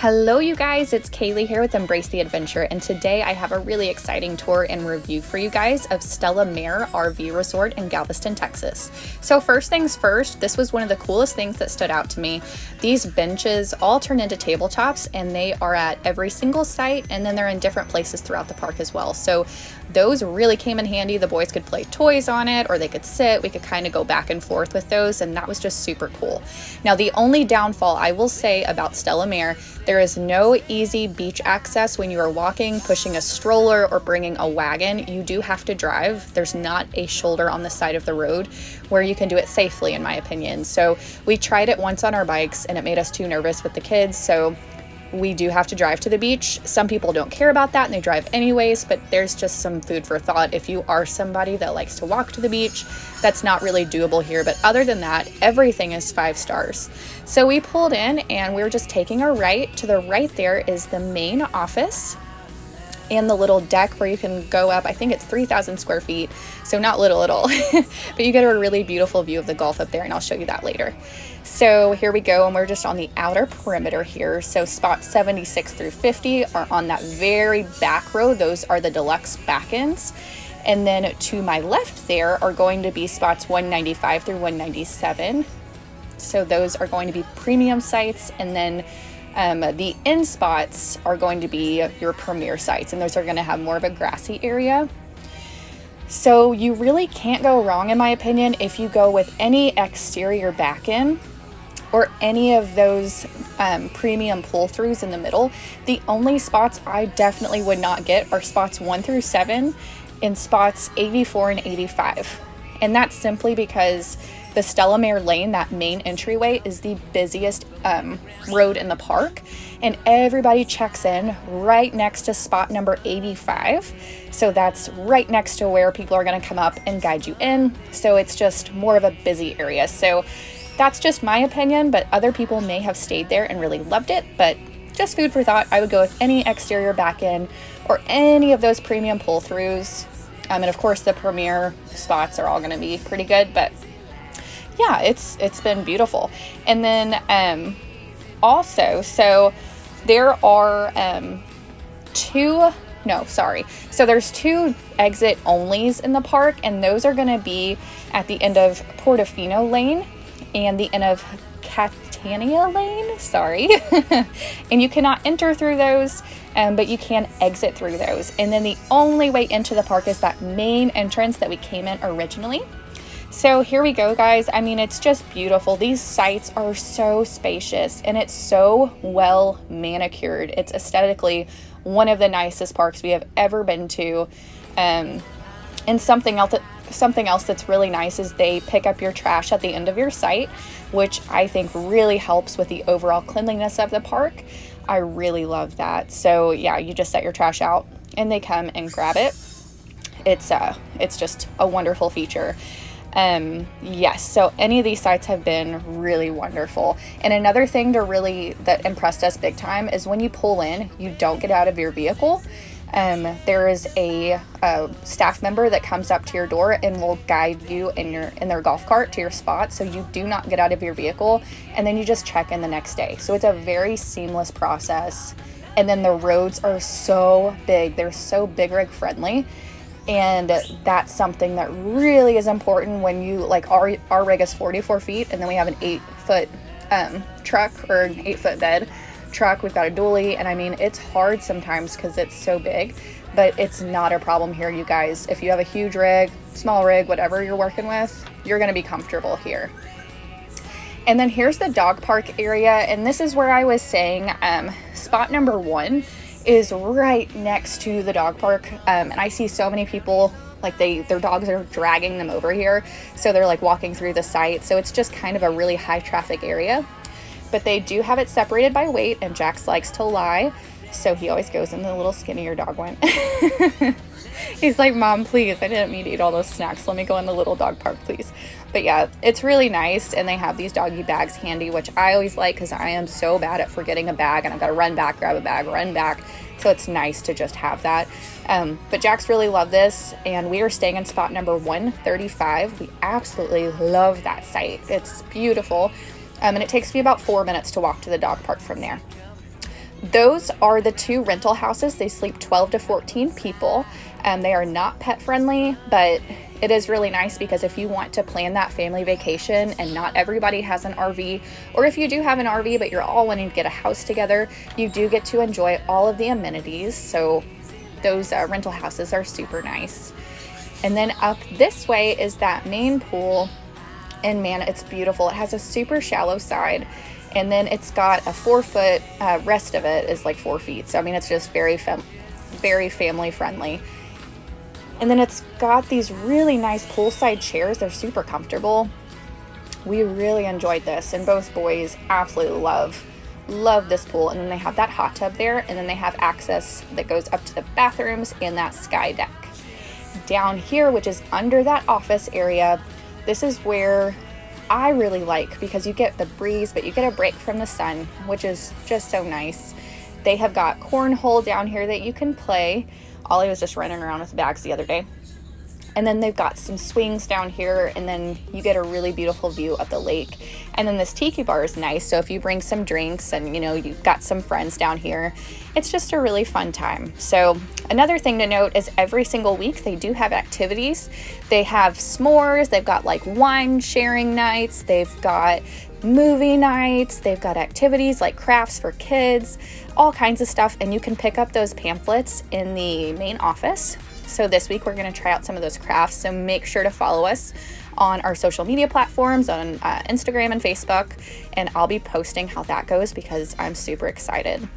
Hello you guys, it's Kaylee here with Embrace the Adventure, and today I have a really exciting tour and review for you guys of STELLA MARE RV Resort in Galveston, Texas. So first things first, this was one of the coolest things that stood out to me. These benches all turn into tabletops, and they are at every single site, and then they're in different places throughout the park as well. So those really came in handy. The boys could play toys on it, or they could sit. We could kind of go back and forth with those, and that was just super cool. Now the only downfall I will say about STELLA MARE, there is no easy beach access when you are walking, pushing a stroller, or bringing a wagon. You do have to drive. There's not a shoulder on the side of the road where you can do it safely, in my opinion. So we tried it once on our bikes and it made us too nervous with the kids. So we do have to drive to the beach. Some people don't care about that and they drive anyways, but there's just some food for thought. If you are somebody that likes to walk to the beach, that's not really doable here. But other than that, everything is 5 stars. So we pulled in and we were just taking a right. To the right there is the main office and the little deck where you can go up. I think it's 3,000 square feet, so not little at all. But you get a really beautiful view of the Gulf up there, and I'll show you that later. So here we go, and we're just on the outer perimeter here. So spots 76 through 50 are on that very back row. Those are the deluxe back ends. And then to my left there are going to be spots 195 through 197. So those are going to be premium sites, and then the end spots are going to be your premier sites, and those are going to have more of a grassy area. So you really can't go wrong, in my opinion, if you go with any exterior back end or any of those premium pull-throughs in the middle. The only spots I definitely would not get are spots 1 through 7 and spots 84 and 85. And that's simply because the STELLA MARE lane, that main entryway, is the busiest road in the park, and everybody checks in right next to spot number 85. So that's right next to where people are going to come up and guide you in. So it's just more of a busy area. So that's just my opinion, but other people may have stayed there and really loved it. But just food for thought. I would go with any exterior back end or any of those premium pull-throughs. And of course the premier spots are all going to be pretty good, but yeah, it's been beautiful. And then also, so there are there's 2 exit onlys in the park, and those are going to be at the end of Portofino Lane and the end of Catania Lane, and you cannot enter through those, but you can exit through those. And then the only way into the park is that main entrance that we came in originally. So here we go, guys. I mean, it's just beautiful. These sites are so spacious, and it's so well manicured. It's aesthetically one of the nicest parks we have ever been to. And something else that's really nice is they pick up your trash at the end of your site, which I think really helps with the overall cleanliness of the park. I really love that. So yeah, you just set your trash out and they come and grab it. It's just a wonderful feature. Yes, so any of these sites have been really wonderful. And another thing that impressed us big time is when you pull in, you don't get out of your vehicle. There is a staff member that comes up to your door and will guide you in their golf cart to your spot. So you do not get out of your vehicle, and then you just check in the next day. So it's a very seamless process. And then the roads are so big. They're so big rig friendly. And that's something that really is important when you, like, our rig is 44 feet, and then we have an 8-foot truck, or an 8-foot bed truck. We've got a dually, and I mean, it's hard sometimes because it's so big, but it's not a problem here, you guys. If you have a huge rig, small rig, whatever you're working with, you're going to be comfortable here. And then here's the dog park area, and this is where I was saying spot number 1 is right next to the dog park, and I see so many people, like, their dogs are dragging them over here, so they're like walking through the site. So it's just kind of a really high traffic area, but they do have it separated by weight, and Jax likes to lie, so he always goes in the little skinnier dog one. He's like, Mom, please, I didn't mean to eat all those snacks, let me go in the little dog park, please. But yeah, it's really nice, and they have these doggy bags handy, which I always like because I am so bad at forgetting a bag, and I've got to run back, grab a bag, run back. So it's nice to just have that. But Jax really loved this, and we are staying in spot number 135. We absolutely love that site. It's beautiful, and it takes me about 4 minutes to walk to the dog park from there. Those are the 2 rental houses. They sleep 12 to 14 people. They are not pet friendly, but it is really nice because if you want to plan that family vacation and not everybody has an RV, or if you do have an RV but you're all wanting to get a house together, you do get to enjoy all of the amenities. So those rental houses are super nice. And then up this way is that main pool, and man, it's beautiful. It has a super shallow side, and then it's got a 4-foot, rest of it is like 4 feet. So I mean, it's just very family friendly. And then it's got these really nice poolside chairs. They're super comfortable. We really enjoyed this, and both boys absolutely love this pool. And then they have that hot tub there, and then they have access that goes up to the bathrooms and that sky deck. Down here, which is under that office area, this is where I really like, because you get the breeze, but you get a break from the sun, which is just so nice. They have got cornhole down here that you can play. Ollie was just running around with bags the other day. And then they've got some swings down here, and then you get a really beautiful view of the lake. And then this tiki bar is nice, so if you bring some drinks and you've got some friends down here, it's just a really fun time. So another thing to note is every single week they do have activities. They have s'mores, they've got like wine sharing nights, they've got movie nights, they've got activities like crafts for kids, all kinds of stuff, and you can pick up those pamphlets in the main office. So this week we're going to try out some of those crafts, so make sure to follow us on our social media platforms on Instagram and Facebook, and I'll be posting how that goes because I'm super excited.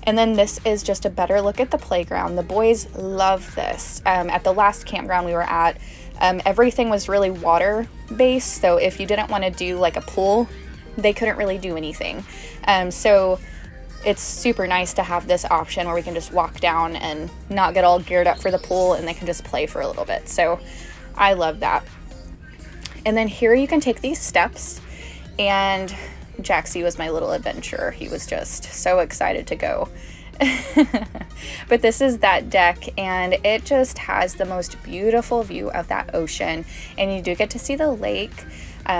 And then this is just a better look at the playground. The boys love this. At the last campground we were at, everything was really water based, so if you didn't want to do like a pool, they couldn't really do anything. So it's super nice to have this option where we can just walk down and not get all geared up for the pool, and they can just play for a little bit. So I love that. And then here you can take these steps, and Jaxie was my little adventurer. He was just so excited to go. But this is that deck, and it just has the most beautiful view of that ocean, and you do get to see the lake.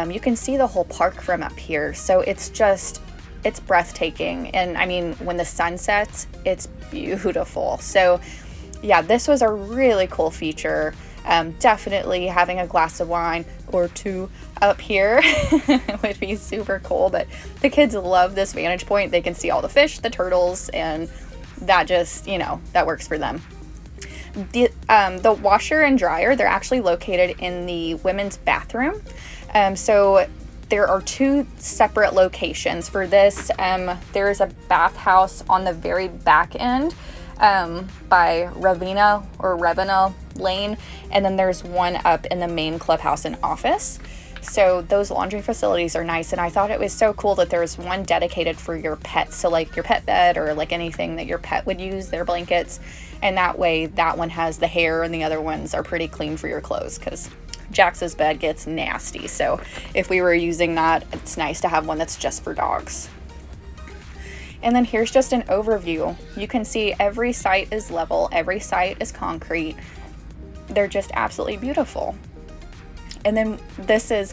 You can see the whole park from up here, so it's breathtaking. And I mean, when the sun sets, it's beautiful. So yeah, this was a really cool feature. Definitely having a glass of wine or 2 up here would be super cool, but the kids love this vantage point. They can see all the fish, the turtles, and that just, that works for them. The washer and dryer, they're actually located in the women's bathroom. So there are 2 separate locations for this. There is a bathhouse on the very back end by Ravenna Lane, and then there's one up in the main clubhouse and office. So those laundry facilities are nice, and I thought it was so cool that there's one dedicated for your pets, so like your pet bed or like anything that your pet would use, their blankets, and that way that one has the hair and the other ones are pretty clean for your clothes, because Jax's bed gets nasty. So if we were using that, it's nice to have one that's just for dogs. And then here's just an overview. You can see every site is level, every site is concrete. They're just absolutely beautiful. And then this is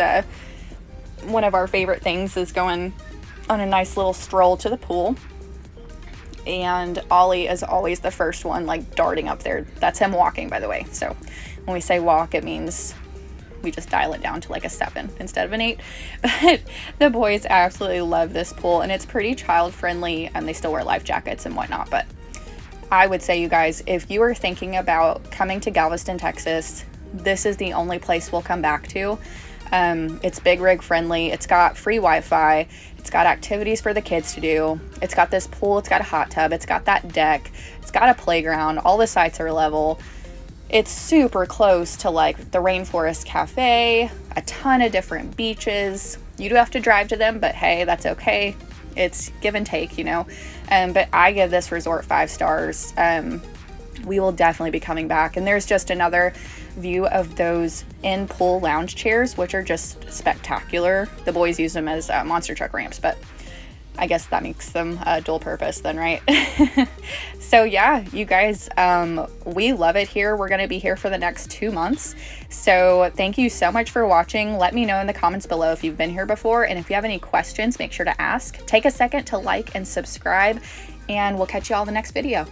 one of our favorite things, is going on a nice little stroll to the pool. And Ollie is always the first one, like darting up there. That's him walking, by the way. So when we say walk, it means we just dial it down to like a 7 instead of an 8. But the boys absolutely love this pool, and it's pretty child friendly, and they still wear life jackets and whatnot. But I would say, you guys, if you are thinking about coming to Galveston, Texas, this is the only place we'll come back to. It's big rig friendly. It's got free Wi-Fi. It's got activities for the kids to do. It's got this pool. It's got a hot tub. It's got that deck. It's got a playground. All the sites are level. It's super close to like the Rainforest Cafe, a ton of different beaches. You do have to drive to them, but hey, that's okay. It's give and take, but I give this resort 5 stars. We will definitely be coming back. And there's just another view of those in-pool lounge chairs, which are just spectacular. The boys use them as monster truck ramps, but I guess that makes them dual purpose then, right? So yeah, you guys, we love it here. We're going to be here for the next 2 months. So thank you so much for watching. Let me know in the comments below if you've been here before, and if you have any questions, make sure to ask. Take a second to like and subscribe, and we'll catch you all in the next video.